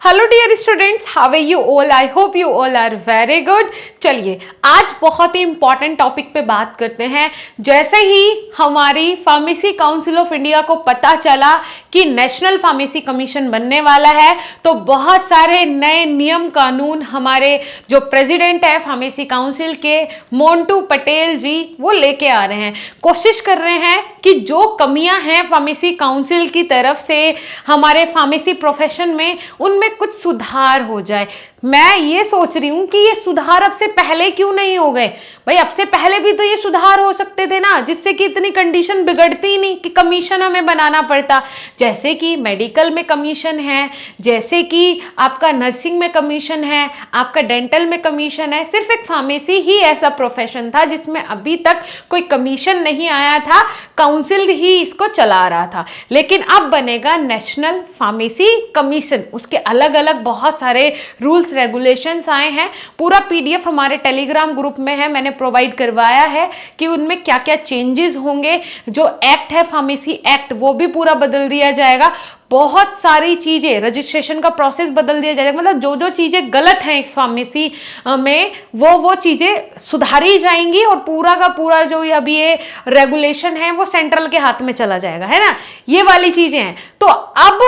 Hello dear students, how are you all? I hope you all are very good. चलिए आज बहुत ही important topic पे बात करते हैं। जैसे ही हमारी फार्मेसी काउंसिल ऑफ इंडिया को पता चला कि नेशनल फार्मेसी कमीशन बनने वाला है, तो बहुत सारे नए नियम कानून हमारे जो प्रेसिडेंट है फार्मेसी काउंसिल के मोंटू पटेल जी वो लेके आ रहे हैं। कोशिश कर रहे हैं कि जो कमियां हैं फार्मेसी काउंसिल की तरफ से हमारे फार्मेसी प्रोफेशन में, उनमें कुछ सुधार हो जाए। मैं ये सोच रही हूं कि ये सुधार अब से पहले क्यों नहीं हो गए? भाई अब से पहले भी तो ये सुधार हो सकते थे ना, जिससे कि इतनी कंडीशन बिगड़ती ही नहीं कि कमीशन हमें बनाना पड़ता। जैसे कि मेडिकल में कमीशन है, जैसे कि आपका नर्सिंग में कमीशन है, आपका डेंटल में कमीशन है। सिर्फ एक फार्मेसी ही ऐसा प्रोफेशन था जिसमें अभी तक कोई कमीशन नहीं आया था, काउंसिल ही इसको चला रहा था। लेकिन अब बनेगा नेशनल फार्मेसी कमीशन, उसके अलग अलग बहुत सारे रूल्स रेगुलेशंस आए हैं। पूरा पीडीएफ हमारे टेलीग्राम ग्रुप में है, मैंने प्रोवाइड करवाया है कि उनमें क्या क्या चेंजेस होंगे। जो एक्ट है फार्मेसी एक्ट वो भी पूरा बदल दिया जाएगा। बहुत सारी चीजें, रजिस्ट्रेशन का प्रोसेस बदल दिया जाएगा। मतलब जो जो चीजें गलत हैं इस फार्मेसी में वो चीजें सुधारी जाएंगी और पूरा का पूरा जो अभी ये रेगुलेशन है वो सेंट्रल के हाथ में चला जाएगा, है ना। ये वाली चीजें हैं। तो अब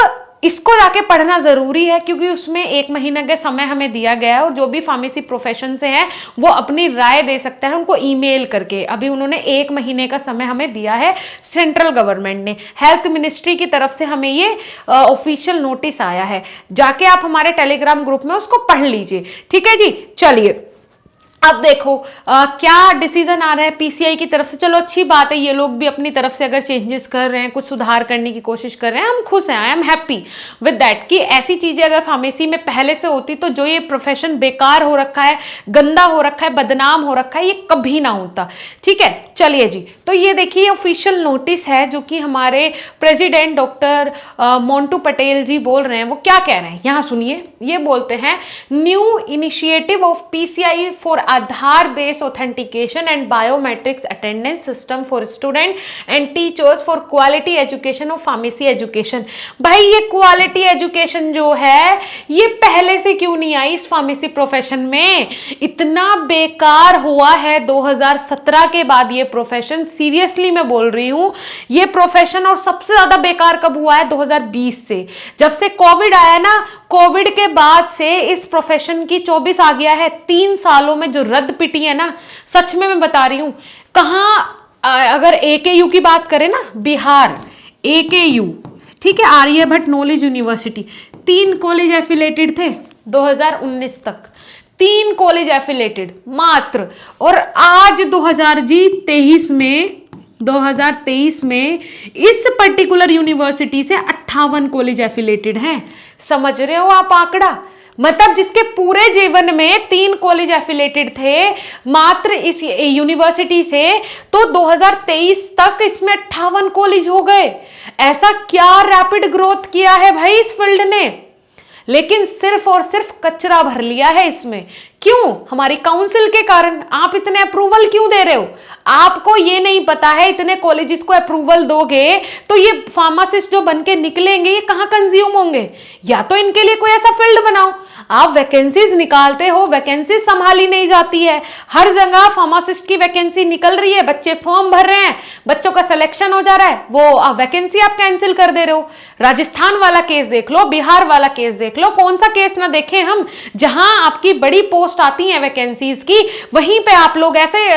इसको जाके पढ़ना जरूरी है क्योंकि उसमें 1 महीने का समय हमें दिया गया है और जो भी फार्मेसी प्रोफेशन से हैं वो अपनी राय दे सकता है उनको ईमेल करके। अभी उन्होंने 1 महीने का समय हमें दिया है, सेंट्रल गवर्नमेंट ने, हेल्थ मिनिस्ट्री की तरफ से हमें ये ऑफिशियल नोटिस आया है। जाके आप हमारे टेलीग्राम ग्रुप में उसको पढ़ लीजिए, ठीक है जी। चलिए अब देखो क्या डिसीजन आ रहा है पीसीआई की तरफ से। चलो अच्छी बात है, ये लोग भी अपनी तरफ से अगर चेंजेस कर रहे हैं, कुछ सुधार करने की कोशिश कर रहे हैं, हम खुश हैं। I am happy with that कि ऐसी चीजें अगर फार्मेसी में पहले से होती तो जो ये प्रोफेशन बेकार हो रखा है, गंदा हो रखा है, बदनाम हो रखा है, ये कभी ना होता। ठीक है, चलिए जी। तो ये देखिए ऑफिशियल नोटिस है जो कि हमारे प्रेसिडेंट डॉक्टर मोंटू पटेल जी बोल रहे हैं। वो क्या कह रहे हैं यहाँ सुनिए। ये बोलते हैं, new initiative of PCI for Aadhaar based authentication and biometrics attendance system for student and teachers for quality education of pharmacy education. भाई ये क्वालिटी एजुकेशन जो है ये पहले से क्यों नहीं आई इस फार्मेसी प्रोफेशन में? इतना बेकार हुआ है 2017 के बाद ये प्रोफेशन। सीरियसली मैं बोल रही हूं ये प्रोफेशन। और सबसे ज्यादा बेकार कब हुआ है? 2020 से, जब से कोविड आया ना। कोविड के बाद से इस प्रोफेशन की 24 आ गया है। 3 सालों में जो रद्द पिटी है ना, सच में मैं बता रही हूं। कहां अगर एकेयू की बात करें ना, बिहार एकेयू, ठीक है, Aryabhatta knowledge university, 3 college affiliated थे 2019 तक, 3 कॉलेज एफिलेटेड मात्र। और आज 2023 में इस पर्टिकुलर यूनिवर्सिटी से 58 कॉलेज एफिलेटेड हैं। समझ रहे हो आप आंकड़ा? मतलब जिसके पूरे जीवन में 3 कॉलेज एफिलेटेड थे मात्र इस यूनिवर्सिटी से, तो 2023 तक इसमें 58 कॉलेज हो गए। ऐसा क्या रैपिड ग्रोथ किया है भाई इस फील्ड ने। लेकिन सिर्फ और सिर्फ कचरा भर लिया है इसमें। क्यों? हमारी काउंसिल के कारण। आप इतने अप्रूवल क्यों दे रहे हो? आपको ये नहीं पता है इतने कॉलेजेस को अप्रूवल दोगे तो ये फार्मासिस्ट जो बनके निकलेंगे ये कहां कंज्यूम होंगे? या तो इनके लिए कोई ऐसा फील्ड बनाओ। आप वैकेंसीज निकालते हो, वैकेंसीज संभाली नहीं जाती है। हर जगह फार्मासिस्ट की वैकेंसी निकल रही है, बच्चे फॉर्म भर रहे हैं, बच्चों का सिलेक्शन हो जा रहा है, वो वैकेंसी आप कैंसिल कर दे रहे हो। राजस्थान वाला केस देख लो, बिहार वाला केस देख लो, कौन सा केस ना देखें हम। जहां आपकी बड़ी पोस्ट आती है वैकेंसीज की, वहीं पे आप लोग ऐसे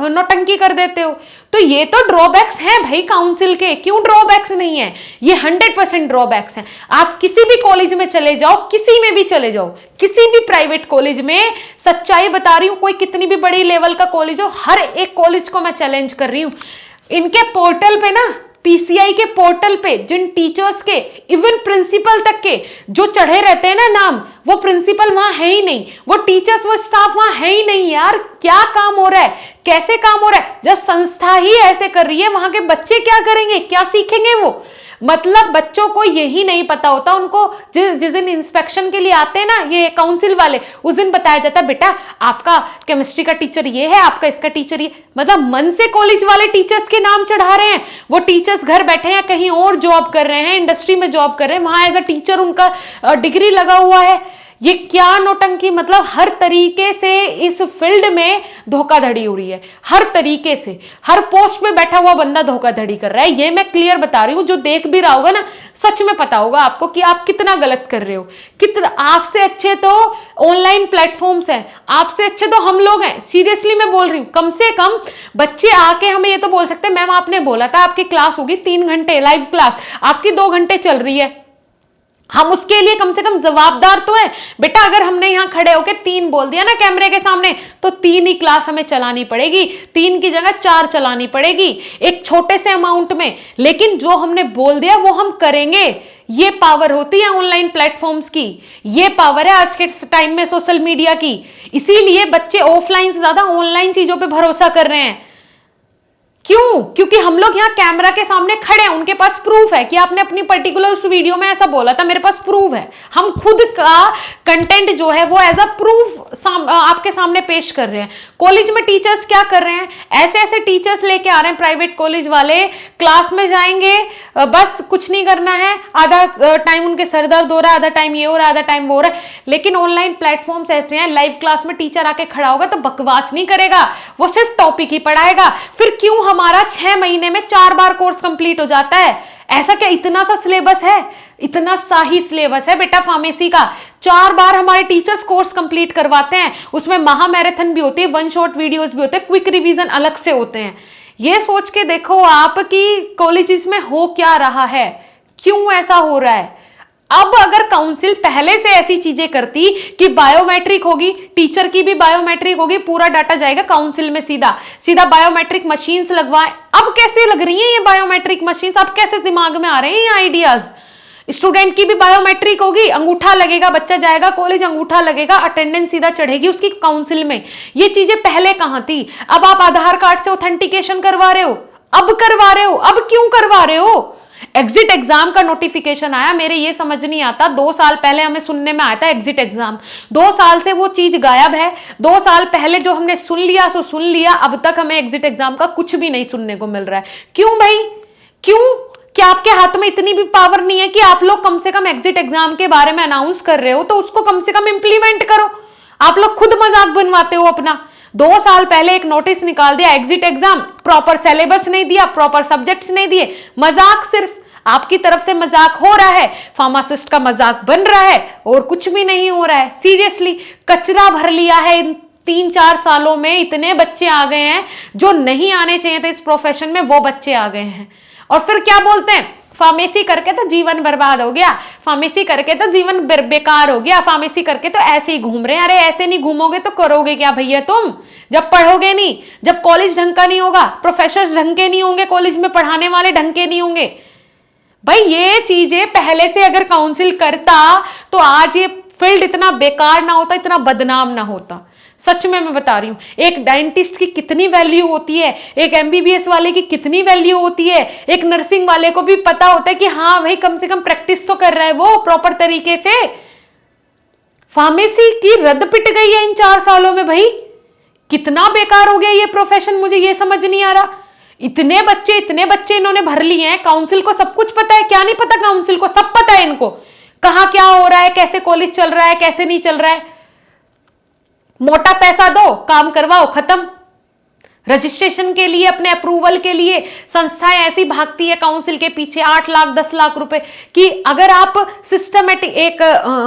नौटंकी कर देते हो। तो ये तो ड्रॉबैक्स हैं भाई काउंसिल के। क्यों ड्रॉबैक्स नहीं है? ये 100% ड्रॉबैक्स हैं। आप किसी भी कॉलेज में चले जाओ, किसी में भी चले जाओ, किसी भी प्राइवेट कॉलेज में, सच्चाई बता रही हूं, कोई कितनी भी बड़ी लेवल का कॉलेज हो, हर एक कॉलेज को मैं चैलेंज कर रही हूं। इनके पोर्टल पे ना, पीसीआई के पोर्टल पे जिन टीचर्स के, इवन प्रिंसिपल तक के जो चढ़े रहते हैं ना नाम, वो प्रिंसिपल वहां है ही नहीं, वो टीचर्स, वो स्टाफ वहां है ही नहीं। यार क्या काम हो रहा है? कैसे काम हो रहा है? जब संस्था ही ऐसे कर रही है, वहां के बच्चे क्या करेंगे? क्या सीखेंगे वो? मतलब बच्चों को यही नहीं पता होता, उनको जिस दिन इंस्पेक्शन के लिए आते हैं ना ये काउंसिल वाले, उस दिन बताया जाता है बेटा आपका केमिस्ट्री का टीचर ये है, आपका इसका टीचर ये। मतलब मन से कॉलेज वाले टीचर्स के नाम चढ़ा रहे हैं। वो टीचर्स घर बैठे हैं, कहीं और जॉब कर रहे हैं, इंडस्ट्री में जॉब कर रहे हैं, वहां एज अ टीचर उनका डिग्री लगा हुआ है। ये क्या नौटंकी, मतलब हर तरीके से इस फील्ड में धोखाधड़ी हो रही है, हर तरीके से हर पोस्ट में बैठा हुआ बंदा धोखाधड़ी कर रहा है। ये मैं क्लियर बता रही हूं, जो देख भी रहा होगा ना सच में पता होगा आपको कि आप कितना गलत कर रहे हो। कितना आपसे अच्छे तो ऑनलाइन प्लेटफॉर्म्स हैं, आपसे अच्छे तो हम लोग हैं। सीरियसली मैं बोल रही हूं, कम से कम बच्चे आके हमें ये तो बोल सकते हैं मैम आपने बोला था आपकी क्लास होगी 3 घंटे लाइव क्लास, आपकी 2 घंटे चल रही है। हम उसके लिए कम से कम जवाबदार तो हैं। बेटा अगर हमने यहां खड़े होकर 3 बोल दिया ना कैमरे के सामने, तो 3 ही क्लास हमें चलानी पड़ेगी, 3 की जगह 4 चलानी पड़ेगी एक छोटे से अमाउंट में। लेकिन जो हमने बोल दिया वो हम करेंगे। ये पावर होती है ऑनलाइन प्लेटफॉर्म्स की, ये पावर है आज के टाइम में सोशल मीडिया की। इसीलिए बच्चे ऑफलाइन से ज्यादा ऑनलाइन चीजों पर भरोसा कर रहे हैं। क्यों? क्योंकि हम लोग यहाँ कैमरा के सामने खड़े हैं, उनके पास प्रूफ है कि आपने अपनी पर्टिकुलर उस वीडियो में ऐसा बोला था, मेरे पास प्रूफ है। हम खुद का कंटेंट जो है वो एज अ प्रूफ आपके सामने पेश कर रहे हैं। कॉलेज में टीचर्स क्या कर रहे हैं, ऐसे ऐसे टीचर्स लेके आ रहे हैं प्राइवेट कॉलेज वाले, क्लास में जाएंगे बस कुछ नहीं करना है, आधा टाइम उनके सर दर्द हो रहा है, आधा टाइम ये हो रहा है, आधा टाइम वो हो रहा है। लेकिन ऑनलाइन प्लेटफॉर्म्स ऐसे हैं, लाइव क्लास में टीचर आके खड़ा होगा तो बकवास नहीं करेगा, वो सिर्फ टॉपिक ही पढ़ाएगा। फिर क्यों हमारा 6 महीने में 4 बार कोर्स कंप्लीट हो जाता है? ऐसा क्या इतना सा सिलेबस है? इतना सा ही सिलेबस है बेटा फार्मेसी का। 4 बार हमारे टीचर्स कोर्स कंप्लीट करवाते हैं, उसमें महा मैराथन भी होती है, 1 शॉट वीडियोस भी होते हैं, क्विक रिवीजन अलग से होते हैं। ये सोच के देखो आप कि कॉलेजेस में हो क्या रहा है, क्यों ऐसा हो रहा है। अब अगर काउंसिल पहले से ऐसी चीजें करती कि बायोमेट्रिक होगी, टीचर की भी बायोमेट्रिक होगी, पूरा डाटा जाएगा काउंसिल में, सीधा सीधा बायोमेट्रिक मशीन्स लगवाएं। अब कैसे लग रही हैं ये बायोमेट्रिक मशीन्स, अब कैसे दिमाग में आ रहे हैं ये आइडियाज। स्टूडेंट की भी बायोमेट्रिक होगी, अंगूठा लगेगा, बच्चा जाएगा कॉलेज, अंगूठा लगेगा, अटेंडेंस सीधा चढ़ेगी उसकी काउंसिल में। ये चीजें पहले कहां थी? अब आप आधार कार्ड से ऑथेंटिकेशन करवा रहे हो, अब करवा रहे हो। अब क्यों करवा रहे हो? एग्जिट एग्जाम का नोटिफिकेशन आया, मेरे ये समझ नहीं आता, 2 साल पहले हमें सुनने में आया था एग्जिट एग्जाम, 2 साल से वो चीज गायब है। 2 साल पहले जो हमने सुन लिया सो सुन लिया, अब तक हमें एग्जिट एग्जाम का कुछ भी नहीं सुनने को मिल रहा है। क्यों भाई, क्यों? क्या आपके हाथ में इतनी भी पावर नहीं है कि आप लोग कम से कम एग्जिट एग्जाम के बारे में अनाउंस कर रहे हो तो उसको कम से कम इंप्लीमेंट करो। आप लोग खुद मजाक बनवाते हो अपना। 2 साल पहले एक नोटिस निकाल दिया एग्जिट एग्जाम, प्रॉपर सिलेबस नहीं दिया, प्रॉपर सब्जेक्ट्स नहीं दिए, मजाक, सिर्फ आपकी तरफ से मजाक हो रहा है, फार्मासिस्ट का मजाक बन रहा है और कुछ भी नहीं हो रहा है। सीरियसली कचरा भर लिया है इन 3-4 सालों में। इतने बच्चे आ गए हैं जो नहीं आने चाहिए थे इस प्रोफेशन में, वो बच्चे आ गए हैं। और फिर क्या बोलते हैं, फार्मेसी करके तो जीवन बर्बाद हो गया, फार्मेसी करके तो जीवन बेकार हो गया, फार्मेसी करके तो ऐसे ही घूम रहे हैं। अरे ऐसे नहीं घूमोगे तो करोगे क्या भैया तुम? जब पढ़ोगे नहीं, जब कॉलेज ढंग का नहीं होगा, प्रोफेसर ढंग के नहीं होंगे, कॉलेज में पढ़ाने वाले ढंग के नहीं होंगे। भाई ये चीजें पहले से अगर काउंसिल करता तो आज ये फील्ड इतना बेकार ना होता, इतना बदनाम ना होता। सच में मैं बता रही हूं, एक डेंटिस्ट की कितनी वैल्यू होती है, एक एमबीबीएस वाले की कितनी वैल्यू होती है, एक नर्सिंग वाले को भी पता होता है कि हाँ भाई कम से कम प्रैक्टिस तो कर रहा है वो प्रॉपर तरीके से। फार्मेसी की रद्द पिट गई है इन 4 सालों में। भाई कितना बेकार हो गया ये प्रोफेशन, मुझे ये समझ नहीं आ रहा। इतने बच्चे इन्होंने भर लिए हैं, काउंसिल को सब कुछ पता है, क्या नहीं पता काउंसिल को? सब पता है इनको, कहां क्या हो रहा है, कैसे कॉलेज चल रहा है, कैसे नहीं चल रहा है। मोटा पैसा दो, काम करवाओ, खत्म। रजिस्ट्रेशन के लिए, अपने अप्रूवल के लिए संस्थाएं ऐसी भागती है काउंसिल के पीछे, 8 लाख 10 लाख रुपए कि अगर आप सिस्टमेटिक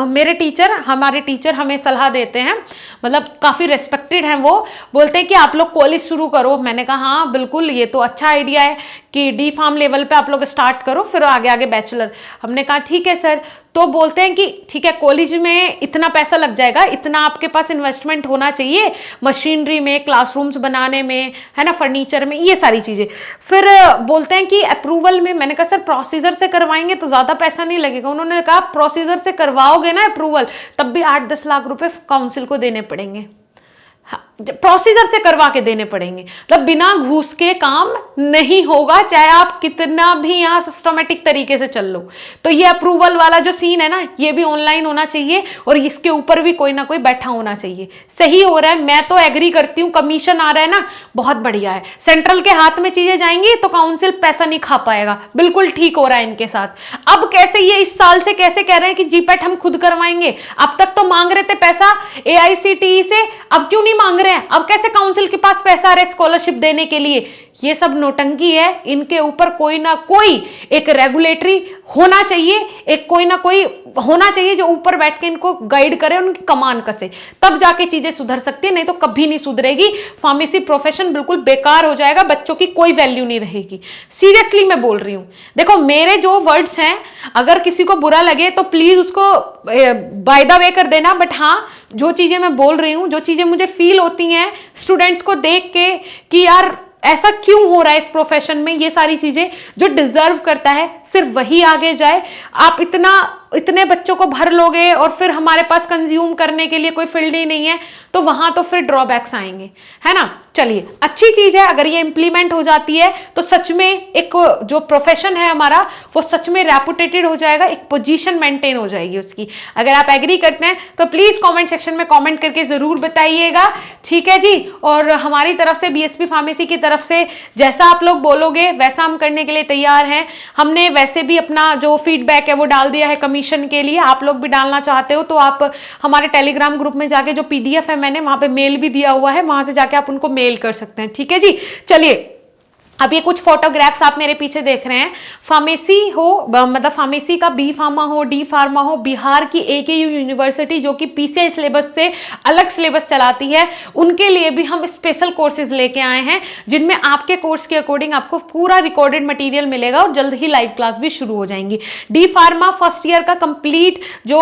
मेरे टीचर, हमारे टीचर हमें सलाह देते हैं, मतलब काफी रेस्पेक्टेड हैं, वो बोलते हैं कि आप लोग कॉलेज शुरू करो। मैंने कहा हाँ बिल्कुल, ये तो अच्छा आइडिया है कि डी फार्म लेवल पे आप लोग स्टार्ट करो, फिर आगे आगे बैचलर। हमने कहा ठीक है सर। तो बोलते हैं कि ठीक है कॉलेज में इतना पैसा लग जाएगा, इतना आपके पास इन्वेस्टमेंट होना चाहिए मशीनरी में, क्लासरूम्स बनाने में, है ना, फर्नीचर में, ये सारी चीजें। फिर बोलते हैं कि अप्रूवल में, मैंने कहा सर प्रोसीजर से करवाएंगे तो ज्यादा पैसा नहीं लगेगा। उन्होंने कहा प्रोसीजर से करवाओगे ना अप्रूवल, तब भी 8-10 लाख रुपए काउंसिल को देने पड़ेंगे। हाँ, प्रोसीजर से करवा के देने पड़ेंगे, मतलब बिना घूस के काम नहीं होगा, चाहे आप कितना भी यहाँ सिस्टमेटिक तरीके से चल लो। तो ये अप्रूवल वाला जो सीन है ना, ये भी ऑनलाइन होना चाहिए और इसके ऊपर भी कोई ना कोई बैठा होना चाहिए। सही हो रहा है, मैं तो एग्री करती हूँ, कमीशन आ रहा है ना, बहुत बढ़िया है। सेंट्रल के हाथ में चीजें जाएंगी तो काउंसिल पैसा नहीं खा पाएगा, बिल्कुल ठीक हो रहा है इनके साथ। अब कैसे ये इस साल से कैसे कह रहे हैं कि जीपैट हम खुद करवाएंगे, अब तक तो मांग रहे थे पैसा AICTE से, अब क्यों नहीं मांग रहे हैं? अब कैसे काउंसिल के पास पैसा आ रहा है स्कॉलरशिप देने के लिए? ये सब नोटंकी है, इनके ऊपर कोई ना कोई एक रेगुलेटरी होना चाहिए, एक कोई ना कोई होना चाहिए जो ऊपर बैठ के इनको गाइड करे, उनकी कमान कसे, तब जाके चीजें सुधर सकती है, नहीं तो कभी नहीं सुधरेगी। फार्मेसी प्रोफेशन बिल्कुल बेकार हो जाएगा, बच्चों की कोई वैल्यू नहीं रहेगी। सीरियसली मैं बोल रही हूं। देखो मेरे जो वर्ड्स हैं, अगर किसी को बुरा लगे तो प्लीज उसको बाय द वे कर देना, बट हाँ जो चीजें मैं बोल रही हूं, जो चीजें मुझे फील होती हैं स्टूडेंट्स को देख के कि यार ऐसा क्यों हो रहा है इस प्रोफेशन में, ये सारी चीजें जो डिजर्व करता है सिर्फ वही आगे जाए। आप इतने बच्चों को भर लोगे और फिर हमारे पास कंज्यूम करने के लिए कोई फील्ड ही नहीं है, तो वहां तो फिर ड्रॉबैक्स आएंगे, है ना। चलिए अच्छी चीज है, अगर ये इंप्लीमेंट हो जाती है तो सच में एक जो प्रोफेशन है हमारा वो सच में रेपुटेटेड हो जाएगा, एक पोजीशन मेंटेन हो जाएगी उसकी। अगर आप एग्री करते हैं तो प्लीज कमेंट सेक्शन में कमेंट करके जरूर बताइएगा, ठीक है जी। और हमारी तरफ से BSP फार्मेसी की तरफ से जैसा आप लोग बोलोगे वैसा हम करने के लिए तैयार हैं। हमने वैसे भी अपना जो फीडबैक है वो डाल दिया है कमीशन के लिए, आप लोग भी डालना चाहते हो तो आप हमारे टेलीग्राम ग्रुप में जाके, जो PDF है मैंने वहां पे मेल भी दिया हुआ है, वहां से जाके आप उनको मेल कर सकते हैं, ठीक है जी। चलिए अब ये कुछ फोटोग्राफ्स आप मेरे पीछे देख रहे हैं, फार्मेसी हो मतलब फार्मेसी का B फार्मा हो, D फार्मा हो, बिहार की AKU यूनिवर्सिटी जो कि PCI सिलेबस से अलग सिलेबस चलाती है, उनके लिए भी हम स्पेशल कोर्सेज लेके आए हैं जिनमें आपके कोर्स के अकॉर्डिंग आपको पूरा रिकॉर्डेड मटेरियल मिलेगा और जल्द ही लाइव क्लास भी शुरू हो जाएंगी। D फार्मा फर्स्ट ईयर का कंप्लीट जो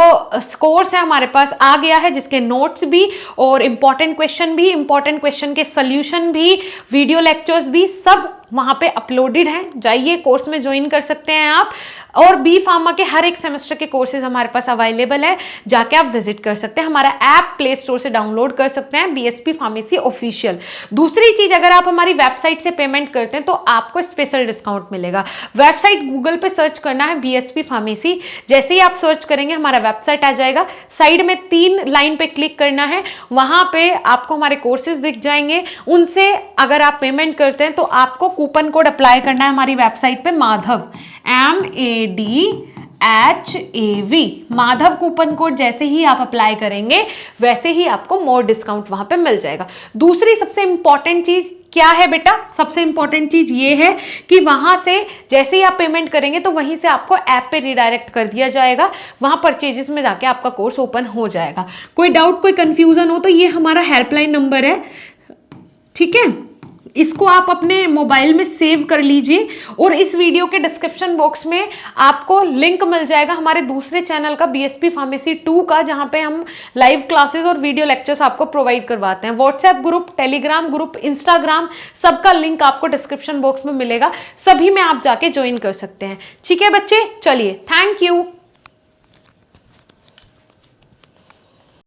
कोर्स है हमारे पास आ गया है, जिसके नोट्स भी और इंपॉर्टेंट क्वेश्चन भी, इंपॉर्टेंट क्वेश्चन के सोल्यूशन भी, वीडियो लेक्चर्स भी सब वहां पे अपलोडेड हैं। जाइए कोर्स में ज्वाइन कर सकते हैं आप। और B फार्मा के हर एक सेमेस्टर के कोर्सेज हमारे पास अवेलेबल है, जाके आप विजिट कर सकते हैं। हमारा ऐप प्ले स्टोर से डाउनलोड कर सकते हैं, BSP फार्मेसी ऑफिशियल। दूसरी चीज, अगर आप हमारी वेबसाइट से पेमेंट करते हैं तो आपको स्पेशल डिस्काउंट मिलेगा। वेबसाइट गूगल पे सर्च करना है BSP फार्मेसी, जैसे ही आप सर्च करेंगे हमारा वेबसाइट आ जाएगा, साइड में 3 लाइन पे क्लिक करना है, वहां पे आपको हमारे कोर्सेज दिख जाएंगे। उनसे अगर आप पेमेंट करते हैं तो आपको कूपन कोड अप्लाई करना है हमारी वेबसाइट पे, Madhav MADHAV, Madhav coupon code जैसे ही आप अप्लाई करेंगे वैसे ही आपको मोर डिस्काउंट वहां पे मिल जाएगा। दूसरी सबसे इंपॉर्टेंट चीज क्या है बेटा? सबसे इंपॉर्टेंट चीज ये है कि वहां से जैसे ही आप पेमेंट करेंगे तो वहीं से आपको ऐप पे रिडायरेक्ट कर दिया जाएगा, वहां परचेजेस में जाके आपका कोर्स ओपन हो जाएगा। कोई डाउट, कोई कंफ्यूजन हो तो ये हमारा हेल्पलाइन नंबर है, ठीक है, इसको आप अपने मोबाइल में सेव कर लीजिए। और इस वीडियो के डिस्क्रिप्शन बॉक्स में आपको लिंक मिल जाएगा हमारे दूसरे चैनल का BSP फार्मेसी 2 का, जहां पे हम लाइव क्लासेस और वीडियो लेक्चर्स आपको प्रोवाइड करवाते हैं। WhatsApp group, Telegram group, Instagram, सबका लिंक आपको डिस्क्रिप्शन बॉक्स में मिलेगा, सभी में आप जाके ज्वाइन कर सकते हैं, ठीक है बच्चे। चलिए, थैंक यू।